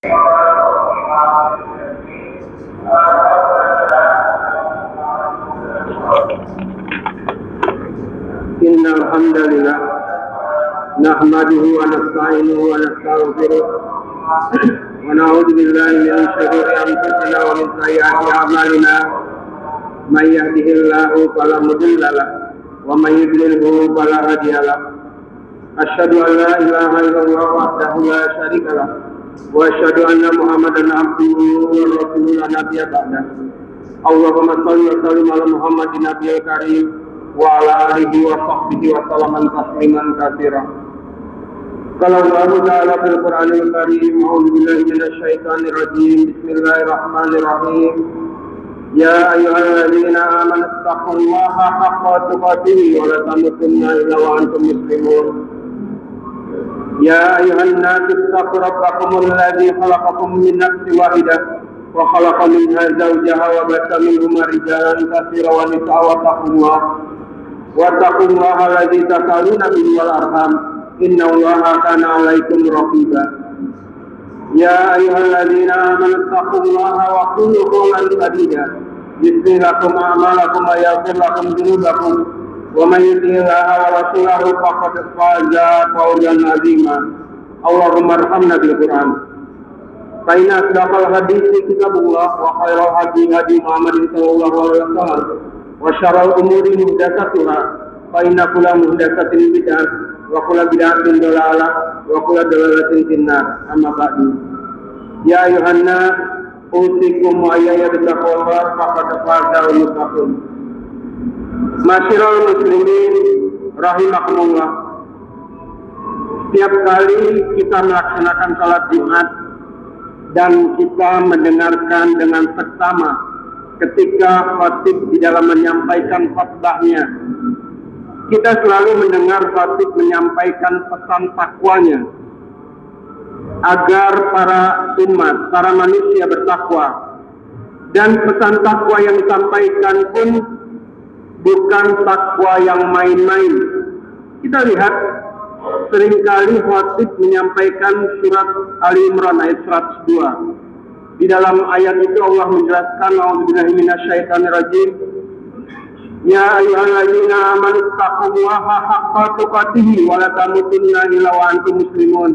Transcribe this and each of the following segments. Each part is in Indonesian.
Innal hamdalillah nahmaduhu wa nasta'inuhu wa nastaghfiruh wa na'udzu billahi min shururi anfusina wa min sayyiati a'malina may yahdihillahu fala mudilla lahu wa may yudlilhu fala hadiya lahu. Asyhadu an la ilaha illallah wahdahu la syarika lahu wa asyhadu anna Muhammadan abduhu wa rasuluhu la nabiyya ba'dahu. Allahumma shalli wa sallim ala Muhammadin nabiyil karim wa ala alihi wa sahbihi wa sallaman tasliman katsira. Qala Allah ta'ala fil Qur'anil Karim, a'udzu billahi minasy syaithanir rajim. Bismillahirrahmanirrahim. Ya ayyuhalladzina amanu taqullaha haqqa tuqatih wa la tamutunna illa wa antum muslimun. Ya ayyuhan nasu ittaqu rabbakumul ladzi khalaqakum min nafsin wahidah wa khalaqa minha zawjaha wa batha minhuma rijalan katsiran wa nisaa wattaqullaha alladzi tasaaluna bihi wal arham innallaha kana 'alaikum raqiba. Ya ayyuhalladzina amanu taqullaha wa qulu qawlan sadida yuslih lakum a'malakum wa yaghfir lakum dhunubakum wa man yuti'illaha wa rasulahu faqad faza fawzan 'azima. Allahumma arhamna bil Qur'an. Fa inna asdaqal hadithi kitabullah wa khairal hadi hadi Muhammadin sallallahu alaihi wasallam wa syarrul umuri muhdatsatuha fa inna kulla muhdatsatin bid'ah wa kulla bid'atin dhalalah wa kulla dhalalatin finnar. Amma ba'du. Ya ayuhan nas usikum wa ayya bittaqwallah faqad faza al-muttaqun. Masyiral muslimin rahimakumullah. Setiap kali kita melaksanakan salat Jumat dan kita mendengarkan dengan seksama ketika khatib di dalam menyampaikan khutbahnya, kita selalu mendengar khatib menyampaikan pesan takwanya agar para umat, para manusia bertakwa. Dan pesan takwa yang disampaikan pun bukan takwa yang main-main. Kita lihat seringkali khatib menyampaikan surat Ali Imran ayat 102. Di dalam ayat itu Allah menjelaskan, a'udzubillahi minasyaitonir rajim. Ya ayyuhalladzina amanu taqullaha haqqa tuqatih wa la tamutunna illa wa antum muslimun.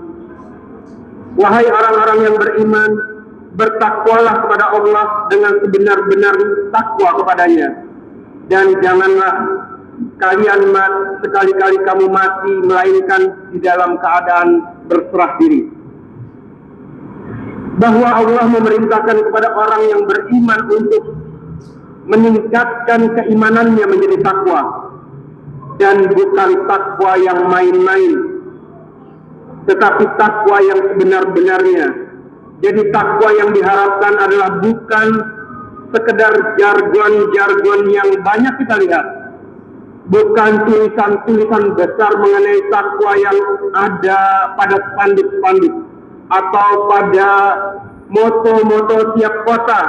Wahai orang-orang yang beriman, bertakwalah kepada Allah dengan sebenar-benar takwa kepadanya. Dan janganlah kalian sekali-kali kamu mati melainkan di dalam keadaan berserah diri. Bahwa Allah memerintahkan kepada orang yang beriman untuk meningkatkan keimanannya menjadi takwa, dan bukan takwa yang main-main, tetapi takwa yang sebenar-benarnya. Jadi takwa yang diharapkan adalah bukan sekedar jargon-jargon yang banyak kita lihat, bukan tulisan-tulisan besar mengenai takwa yang ada pada spanduk-spanduk atau pada moto-moto tiap kota,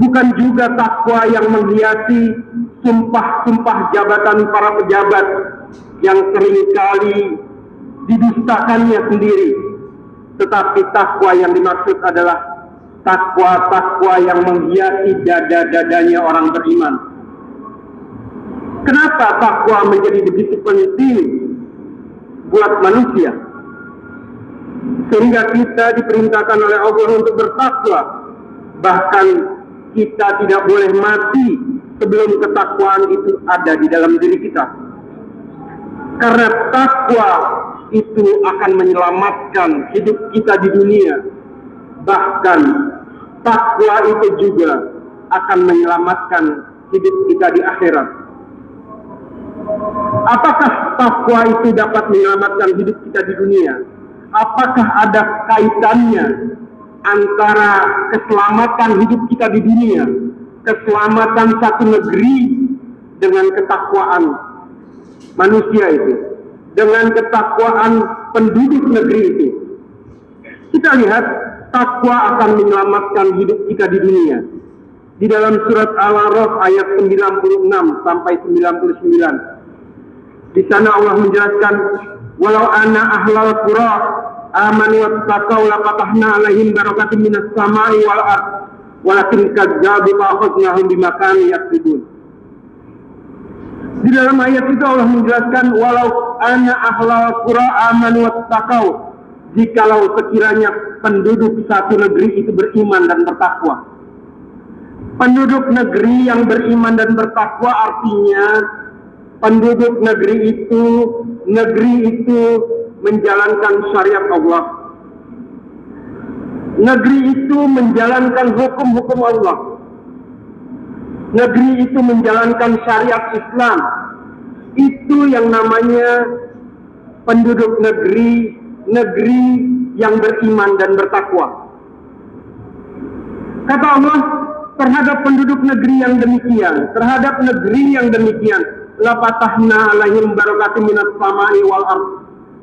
bukan juga takwa yang menghiasi sumpah-sumpah jabatan para pejabat yang seringkali didustakannya sendiri, tetapi takwa yang dimaksud adalah takwa-takwa yang menghiasi dada-dadanya orang beriman. Kenapa takwa menjadi begitu penting buat manusia? Sehingga kita diperintahkan oleh Allah untuk bertakwa. Bahkan kita tidak boleh mati sebelum ketakwaan itu ada di dalam diri kita. Karena takwa itu akan menyelamatkan hidup kita di dunia. Bahkan takwa itu juga akan menyelamatkan hidup kita di akhirat. Apakah takwa itu dapat menyelamatkan hidup kita di dunia? Apakah ada kaitannya antara keselamatan hidup kita di dunia, keselamatan satu negeri dengan ketakwaan manusia itu, dengan ketakwaan penduduk negeri itu? Kita lihat takwa akan menyelamatkan hidup kita di dunia. Di dalam surat Al-A'raf ayat 96 sampai 99. Di sana Allah menjelaskan, walau anna ahlal qura amanu wattaqau lafatahna alaihim barakatim minas samai wal ard walakin kadzabu fa akhadnahum bima kanu yaksibun. Di dalam ayat itu Allah menjelaskan walau anna ahlal qura amanu wattaqau, jikalau sekiranya penduduk satu negeri itu beriman dan bertakwa. Penduduk negeri yang beriman dan bertakwa artinya penduduk negeri itu menjalankan syariat Allah. Negeri itu menjalankan hukum-hukum Allah. Negeri itu menjalankan syariat Islam. Itu yang namanya penduduk negeri yang beriman dan bertakwa. Kata Allah terhadap penduduk negeri yang demikian, terhadap negeri yang demikian, la fatahna alaihim barakatim minas samai wal ard.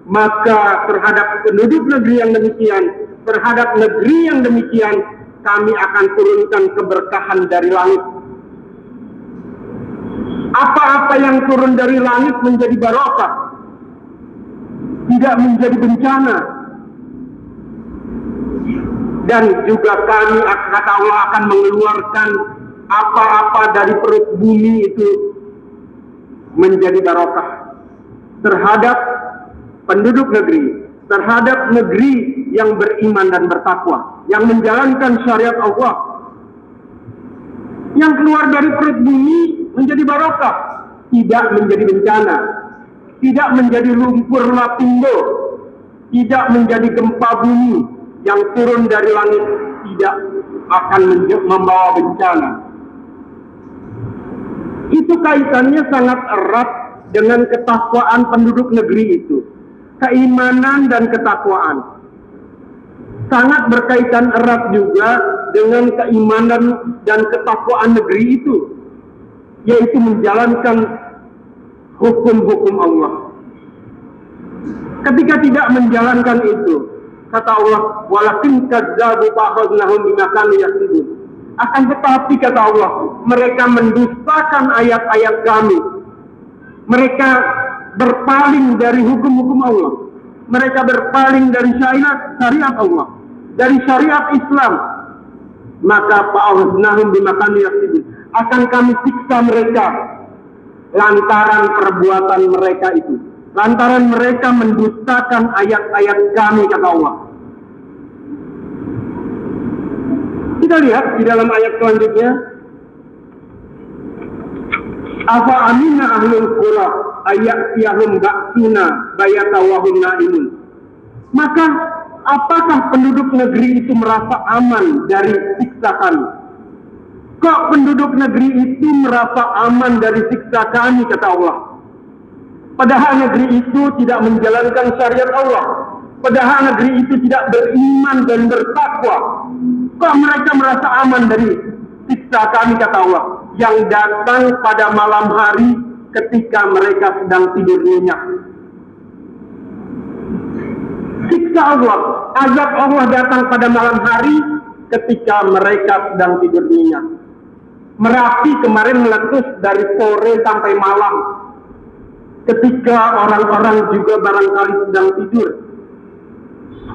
Maka terhadap penduduk negeri yang demikian, terhadap negeri yang demikian, kami akan turunkan keberkahan dari langit. Apa-apa yang turun dari langit menjadi barokah, tidak menjadi bencana. Dan juga kami, kata Allah, akan mengeluarkan apa-apa dari perut bumi itu menjadi barokah terhadap penduduk negeri, terhadap negeri yang beriman dan bertakwa, yang menjalankan syariat Allah. Yang keluar dari perut bumi menjadi barokah, tidak menjadi bencana, tidak menjadi lumpur lapindo, tidak menjadi gempa bumi yang turun dari langit, tidak akan membawa bencana. Itu kaitannya sangat erat dengan ketakwaan penduduk negeri itu. Keimanan dan ketakwaan sangat berkaitan erat juga dengan keimanan dan ketakwaan negeri itu, yaitu menjalankan hukum-hukum Allah. Ketika tidak menjalankan itu, kata Allah, walakin kadzabu fa'akhadnahum bima kanu yaksibun. Akan tetapi, kata Allah, mereka mendustakan ayat-ayat kami. Mereka berpaling dari hukum-hukum Allah. Mereka berpaling dari syariat Allah, dari syariat Islam. Maka fa'akhadnahum bima kanu yaksibun. Akan kami siksa mereka lantaran perbuatan mereka itu, lantaran mereka mendustakan ayat-ayat kami, kata Allah. Kita lihat di dalam ayat selanjutnya, afa amina ahlul qura ayatiyahum ba'suna bayatawahum na'imun. Maka apakah penduduk negeri itu merasa aman dari siksa kami? Kok penduduk negeri itu merasa aman dari siksa kami, kata Allah? Padahal negeri itu tidak menjalankan syariat Allah. Padahal negeri itu tidak beriman dan bertakwa. Kok mereka merasa aman dari siksa kami, kata Allah, yang datang pada malam hari ketika mereka sedang tidur nyenyak. Siksa Allah, azab Allah datang pada malam hari ketika mereka sedang tidur nyenyak. Merapi kemarin meletus dari sore sampai malam, ketika orang-orang juga barangkali sedang tidur,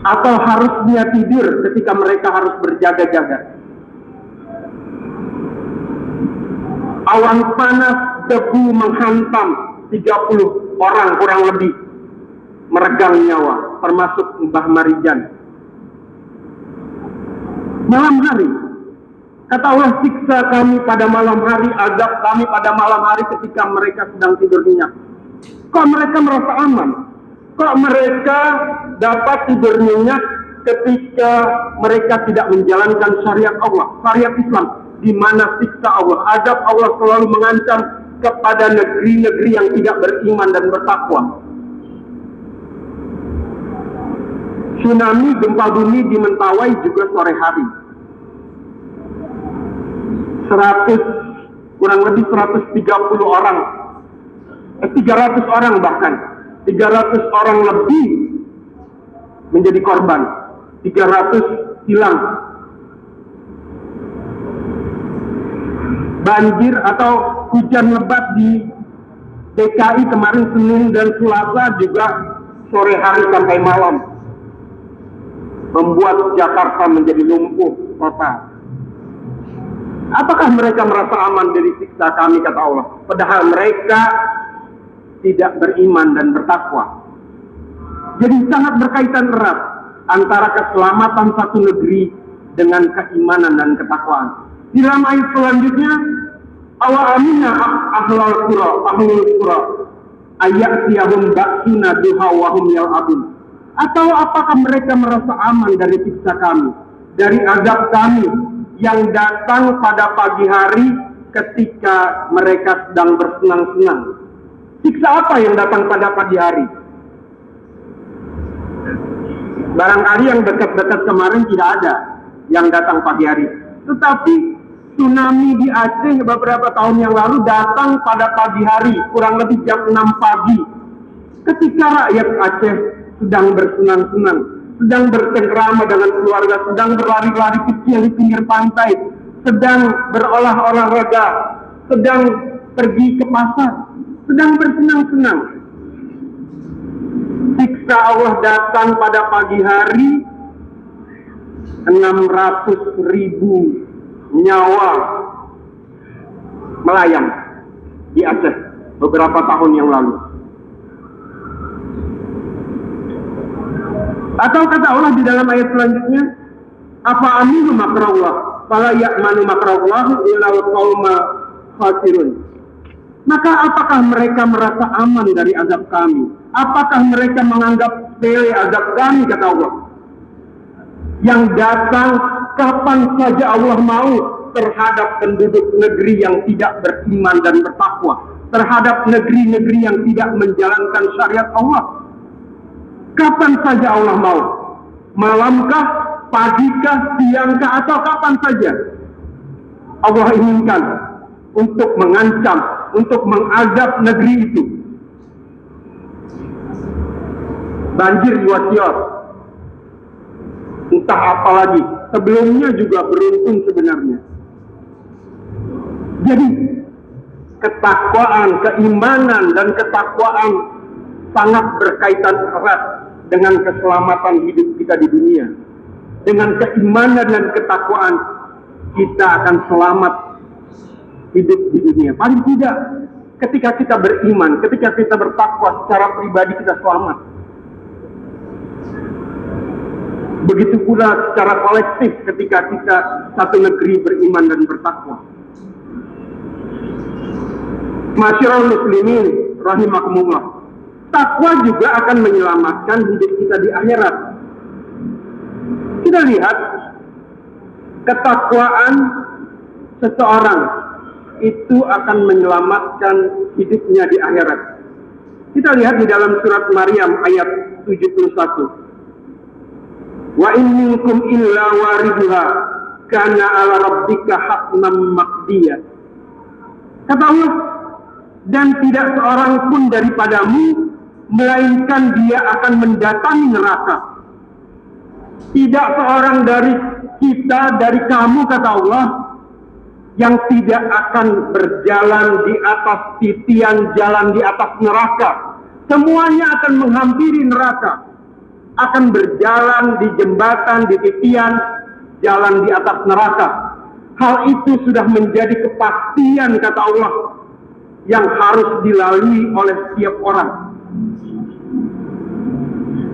atau harusnya tidur ketika mereka harus berjaga-jaga. Awan panas, debu menghantam 30 orang kurang lebih, meregang nyawa, termasuk Mbah Marijan. Malam hari, kata Allah, siksa kami pada malam hari, azab kami pada malam hari ketika mereka sedang tidur nyenyak. Kok mereka merasa aman? Kok mereka dapat tidur nyenyak ketika mereka tidak menjalankan syariat Allah, syariat Islam, di mana siksa Allah, azab Allah selalu mengancam kepada negeri-negeri yang tidak beriman dan bertakwa. Tsunami, gempa bumi di Mentawai juga sore hari. Kurang lebih 130 orang, 300 orang bahkan, 300 orang lebih menjadi korban, 300 hilang. Banjir atau hujan lebat di DKI kemarin Senin dan Selasa juga sore hari sampai malam. membuat Jakarta menjadi lumpuh total. Apakah mereka merasa aman dari siksa kami, kata Allah? Padahal mereka tidak beriman dan bertakwa. Jadi sangat berkaitan erat antara keselamatan satu negeri dengan keimanan dan ketakwaan. Di dalam ayat selanjutnya, awa amina ahlul qura ayaktiyahum ba'suna duha wa hum yal'abun. Atau apakah mereka merasa aman dari siksa kami, dari azab kami yang datang pada pagi hari ketika mereka sedang bersenang-senang? Siksa apa yang datang pada pagi hari? Barangkali yang dekat-dekat kemarin tidak ada yang datang pagi hari. Tetapi tsunami di Aceh beberapa tahun yang lalu datang pada pagi hari, kurang lebih jam 6 pagi. Ketika rakyat Aceh sedang bersenang-senang, sedang bercengkrama dengan keluarga, sedang berlari-lari kecil di pinggir pantai, sedang berolah-olahraga, sedang pergi ke pasar, sedang bersenang-senang. Siksa Allah datang pada pagi hari, 600.000 nyawa melayang di Aceh beberapa tahun yang lalu. Atau kata Allah di dalam ayat selanjutnya, apa aminu makrallah fala ya'manu makrallahu illa al-qauma khasirun. Maka apakah mereka merasa aman dari azab kami? Apakah mereka menganggap sepele azab kami, kata Allah, yang datang kapan saja Allah mau terhadap penduduk negeri yang tidak beriman dan bertakwa, terhadap negeri-negeri yang tidak menjalankan syariat Allah? Kapan saja Allah mau, malamkah, pagikah, siangkah, atau kapan saja Allah inginkan untuk mengancam, untuk mengazab negeri itu. Banjir di Wasior, entah apa lagi, sebelumnya juga beruntun sebenarnya. Jadi ketakwaan, keimanan dan ketakwaan sangat berkaitan erat dengan keselamatan hidup kita di dunia. Dengan keimanan dan ketakwaan kita akan selamat hidup di dunia. Paling tidak ketika kita beriman, ketika kita bertakwa secara pribadi kita selamat. Begitu pula secara kolektif ketika kita satu negeri beriman dan bertakwa. Masyarul muslimin rahimakumullah. Takwa juga akan menyelamatkan hidup kita di akhirat. Kita lihat ketakwaan seseorang itu akan menyelamatkan hidupnya di akhirat. Kita lihat di dalam surat Maryam ayat 71. Wa in minkum illa wariduha kana ala rabbika hatman maqdiyah. Kata Allah, dan tidak seorang pun daripadamu melainkan dia akan mendatangi neraka. Tidak seorang dari kita, dari kamu, kata Allah, yang tidak akan berjalan di atas titian jalan di atas neraka. Semuanya akan menghampiri neraka, akan berjalan di jembatan, di titian jalan di atas neraka. Hal itu sudah menjadi kepastian, kata Allah, yang harus dilalui oleh setiap orang.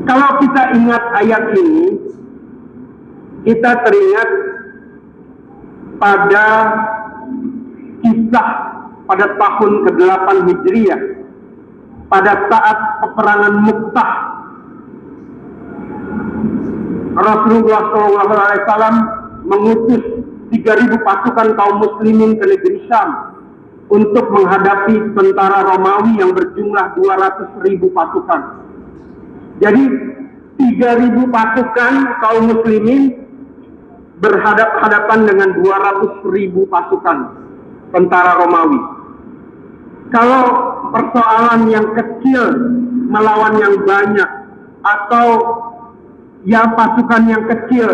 Kalau kita ingat ayat ini, kita teringat pada kisah pada tahun ke-8 Hijriah, pada saat peperangan Mu'tah. Rasulullah SAW mengutus 3.000 pasukan kaum muslimin ke negeri Syam untuk menghadapi tentara Romawi yang berjumlah 200.000 pasukan. Jadi 3.000 pasukan kaum muslimin berhadapan dengan 200.000 pasukan tentara Romawi. Kalau persoalan yang kecil melawan yang banyak, atau ya pasukan yang kecil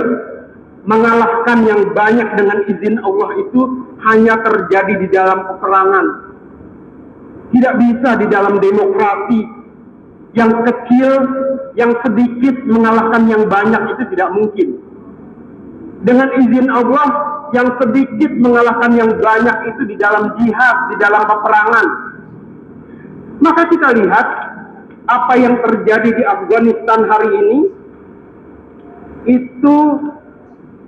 mengalahkan yang banyak dengan izin Allah, itu hanya terjadi di dalam peperangan. Tidak bisa di dalam demokrasi, Yang kecil, yang sedikit mengalahkan yang banyak itu tidak mungkin. Dengan izin Allah, yang sedikit mengalahkan yang banyak itu di dalam jihad, di dalam peperangan. Maka kita lihat apa yang terjadi di Afghanistan hari ini, itu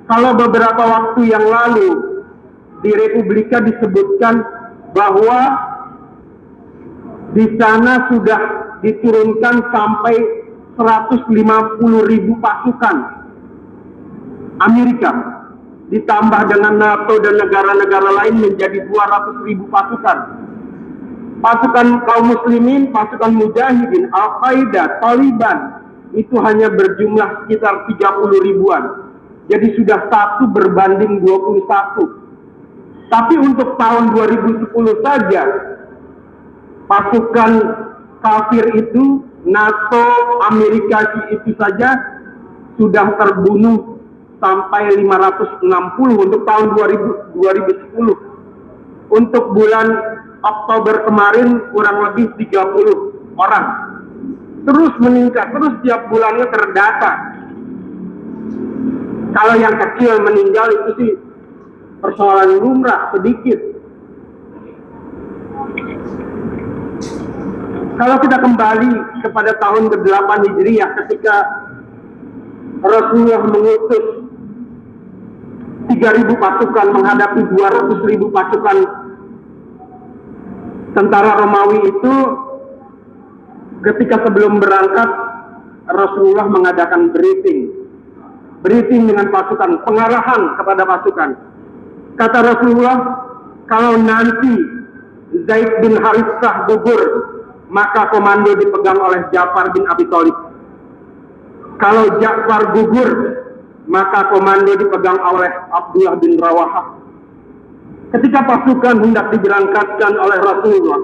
kalau beberapa waktu yang lalu di Republika disebutkan bahwa di sana sudah diturunkan sampai 150.000 pasukan Amerika, ditambah dengan NATO dan negara-negara lain menjadi 200.000 pasukan. Pasukan kaum muslimin, pasukan mujahidin, Al-Qaeda, Taliban, itu hanya berjumlah sekitar 30 ribuan. Jadi sudah 1 berbanding 21. Tapi untuk tahun 2010 saja, pasukan kafir itu, NATO, Amerika itu saja sudah terbunuh sampai 560 untuk tahun 2010. Untuk bulan Oktober kemarin kurang lebih 30 orang. Terus meningkat, terus tiap bulannya terdata. Kalau yang kecil meninggal itu sih persoalan lumrah, sedikit. Kalau kita kembali kepada tahun ke-8 Hijriah ketika Rasulullah mengutus 3.000 pasukan menghadapi 200.000 pasukan tentara Romawi itu, ketika sebelum berangkat Rasulullah mengadakan briefing dengan pasukan, pengarahan kepada pasukan. Kata Rasulullah, kalau nanti Zaid bin Harithah gugur, maka komando dipegang oleh Ja'far bin Abi Thalib. Kalau Ja'far gugur, maka komando dipegang oleh Abdullah bin Rawahah. Ketika pasukan hendak diberangkatkan oleh Rasulullah,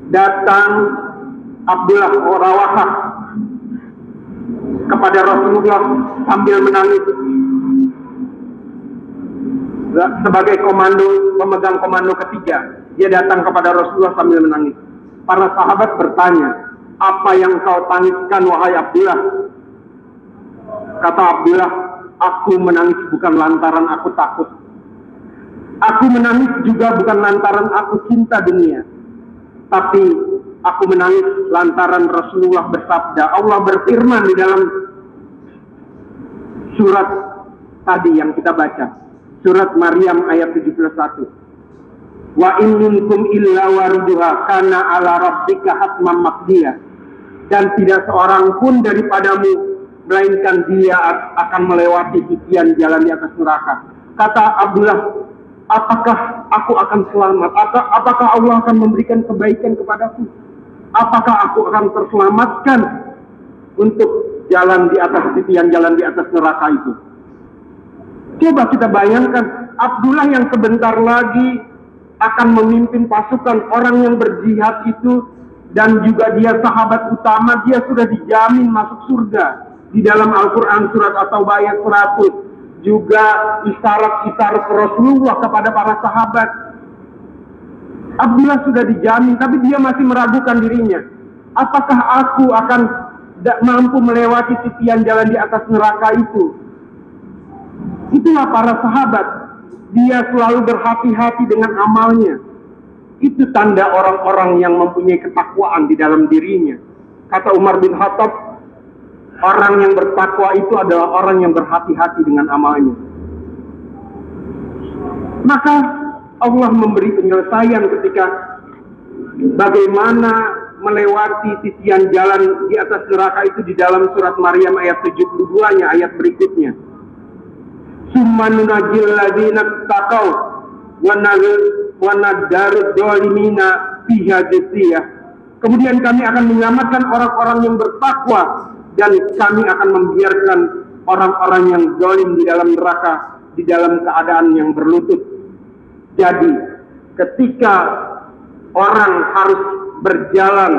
datang Abdullah bin Rawahah kepada Rasulullah sambil menangis. Sebagai pemegang komando ketiga, dia datang kepada Rasulullah sambil menangis. Para sahabat bertanya, apa yang kau tangiskan wahai Abdullah? Kata Abdullah, aku menangis bukan lantaran aku takut. Aku menangis juga bukan lantaran aku cinta dunia. Tapi aku menangis lantaran Rasulullah bersabda. Allah berfirman di dalam surat tadi yang kita baca. Surat Maryam ayat 71. Wa in minkum illa wariduha kana ala rabbika hatman maqdiya. Dan tidak seorang pun daripadamu melainkan dia akan melewati titian jalan di atas neraka. Kata Abdullah, apakah aku akan selamat? Apakah Allah akan memberikan kebaikan kepadaku? Apakah aku akan terselamatkan untuk jalan di atas titian jalan di atas neraka itu? Coba kita bayangkan, Abdullah yang sebentar lagi akan memimpin pasukan orang yang berjihad itu, dan juga dia sahabat utama, dia sudah dijamin masuk surga. Di dalam Al-Quran surat At-Taubah ayat 100 juga isyarat-isyarat Rasulullah kepada para sahabat. Abdullah sudah dijamin, tapi dia masih meragukan dirinya. Apakah aku akan mampu melewati titian jalan di atas neraka itu? Itulah para sahabat. Dia selalu berhati-hati dengan amalnya. Itu tanda orang-orang yang mempunyai ketakwaan di dalam dirinya. Kata Umar bin Khattab, orang yang bertakwa itu adalah orang yang berhati-hati dengan amalnya. Maka Allah memberi penyelesaian ketika bagaimana melewati titian jalan di atas neraka itu di dalam surat Maryam ayat 72-nya, ayat berikutnya. Summa nunajjil ladzina taqaw wa naddaru dzalimina fiha jathiyah. Kemudian kami akan menyelamatkan orang-orang yang bertakwa, dan kami akan membiarkan orang-orang yang zalim di dalam neraka di dalam keadaan yang berlutut. Jadi ketika orang harus berjalan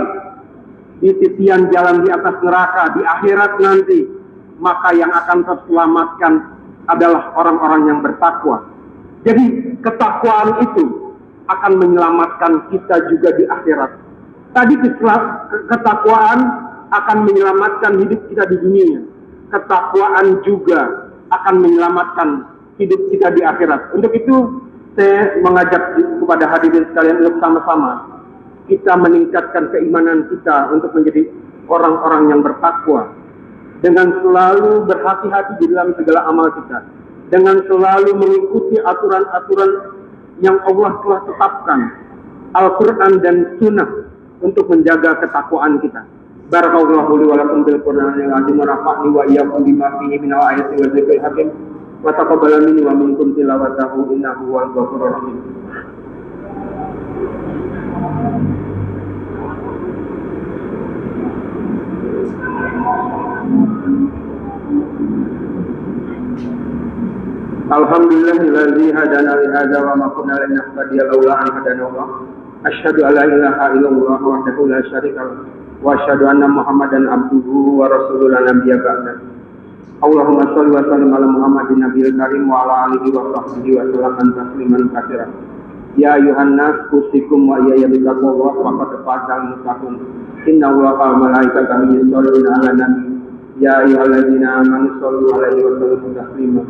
di titian jalan di atas neraka di akhirat nanti, maka yang akan terselamatkan adalah orang-orang yang bertakwa. Jadi ketakwaan itu akan menyelamatkan kita juga di akhirat. Tadi ketakwaan akan menyelamatkan hidup kita di dunia. Ketakwaan juga akan menyelamatkan hidup kita di akhirat. Untuk itu, saya mengajak kepada hadirin sekalian untuk sama-sama kita meningkatkan keimanan kita untuk menjadi orang-orang yang bertakwa. Dengan selalu berhati-hati di dalam segala amal kita. Dengan selalu mengikuti aturan-aturan yang Allah telah tetapkan. Al-Quran dan Sunnah untuk menjaga ketakwaan kita. Barakallahu li wa lakum bil Qur'anil azim wa nafa'ni wa iyyakum bima fihi minal ayati wa dzikril hakim wa taqabbal minni wa minkum tilawatahu innahu huwal ghafurur rahim. Alhamdulillahilladzi hadana li hadza wa ma kunna linahtadiya laula an hadana Allah. Asyhadu an la ilaha illallah wahdahu la syarika lahu wa asyhadu anna Muhammadan abduhu wa rasuluhu la nabiyya ba'da. Allahumma shalli wa sallim ala Muhammadin nabiyil karim wa ala alihi wa sahbihi wa sallam tasliman katsiran. Ya ayuhan nas usikum wa iyaya bittaqwa wa qad fa'al muttaqun. Inna Allaha wa malaikatahu yusholluna 'alan nabi. Ya ayyuhalladzina amanu shallu 'alaihi wa sallimu taslima.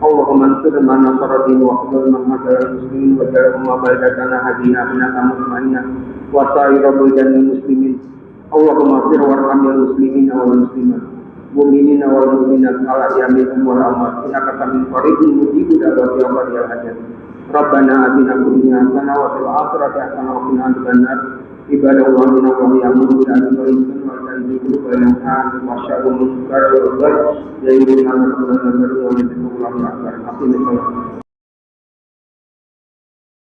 Allahumma ansur man nasara din wa khudh man hadara muslimin wa ja'alhum baladana hadina binaka mutmainnah wa sa'ira buldanil muslimin. Allahumma fir warhamil muslimina wal muslimat mu'minina wal mu'minat ala yaminihim wal amwat innaka samil qaribun mujibud da'wati ya hajat. Rabbana atina fid dunya hasanah wa fil akhirati hasanah wa qina adzabannar. Ibadallah inna Allaha ya'muru bil 'adli wal ihsani wa ita'i dzil qurba wal yanha 'anil fahsya'i wal munkari wal baghi ya'idukum la'allakum tadhakkarun wa yadhkurullaha akbar.